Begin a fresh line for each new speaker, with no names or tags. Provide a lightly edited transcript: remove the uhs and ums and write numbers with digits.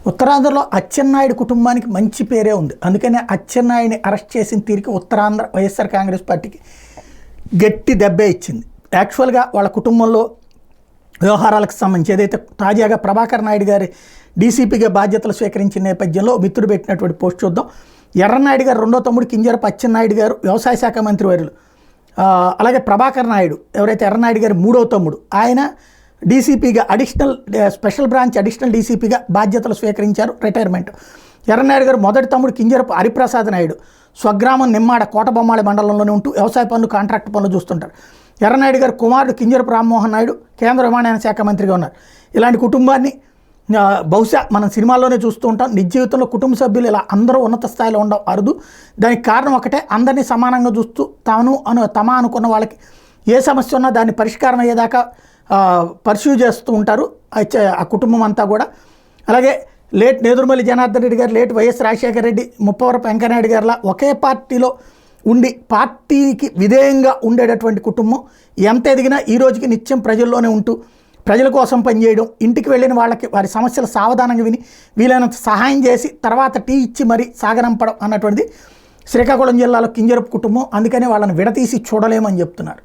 ఉత్తరాంధ్రలో అచ్చెన్నాయుడు కుటుంబానికి మంచి పేరే ఉంది. అందుకనే అచ్చెన్నాయుడిని అరెస్ట్ చేసిన తీరుకి ఉత్తరాంధ్ర వైఎస్ఆర్ కాంగ్రెస్ పార్టీకి గట్టి దెబ్బే ఇచ్చింది. యాక్చువల్గా వాళ్ళ కుటుంబంలో వ్యవహారాలకు సంబంధించి ఏదైతే తాజాగా ప్రభాకర్ నాయుడు గారి డీసీపీగా బాధ్యతలు స్వీకరించిన నేపథ్యంలో మిత్రుడు పెట్టినటువంటి పోస్ట్ చూద్దాం. ఎర్రనాయుడు గారు రెండో తమ్ముడు కింజరపు అచ్చెన్నాయుడు గారు వ్యవసాయ శాఖ మంత్రి వర్యులు. అలాగే ప్రభాకర్ నాయుడు ఎవరైతే ఎర్రనాయుడు గారి మూడో తమ్ముడు, ఆయన డీసీపీగా స్పెషల్ బ్రాంచ్ అడిషనల్ డీసీపీగా బాధ్యతలు స్వీకరించారు, రిటైర్మెంట్. ఎర్రనాయుడు గారు మొదటి తమ్ముడు కింజరపు హరిప్రసాద్ నాయుడు స్వగ్రామం నిమ్మాడ కోటబొమ్మాళి మండలంలోనే ఉంటూ వ్యవసాయ పనులు కాంట్రాక్ట్ పనులు చూస్తుంటారు. ఎర్రనాయుడు గారు కుమారుడు కింజరపు రామ్మోహన్ నాయుడు కేంద్ర విమానయాన శాఖ మంత్రిగా ఉన్నారు. ఇలాంటి కుటుంబాన్ని బహుశా మనం సినిమాల్లోనే చూస్తూ ఉంటాం. నిజ జీవితంలో కుటుంబ సభ్యులు ఇలా అందరూ ఉన్నత స్థాయిలో ఉండవు, అరుదు. దానికి కారణం ఒకటే, అందరినీ సమానంగా చూస్తూ తమ అనుకున్న వాళ్ళకి ఏ సమస్య ఉన్నా దాన్ని పరిష్కారం అయ్యేదాకా పర్స్యూ చేస్తూ ఉంటారు ఆ కుటుంబం అంతా కూడా. అలాగే లేట్ నేదురుమల్లి జనార్దన్ రెడ్డి గారు, లేట్ వైఎస్ రాజశేఖర రెడ్డి, ముప్పవరపు వెంకయ్యనాయుడు గారిలా ఒకే పార్టీలో ఉండి పార్టీకి విధేయంగా ఉండేటటువంటి కుటుంబం. ఎంత ఎదిగినా ఈ రోజుకి నిత్యం ప్రజల్లోనే ఉంటూ ప్రజల కోసం పనిచేయడం, ఇంటికి వెళ్ళిన వాళ్ళకి వారి సమస్యలు సావధానంగా విని వీలైనంత సహాయం చేసి తర్వాత టీ ఇచ్చి మరీ సాగనంపడం అన్నటువంటిది శ్రీకాకుళం జిల్లాలో కింజరపు కుటుంబం. అందుకని వాళ్ళని విడతీసి చూడలేమని చెప్తున్నారు.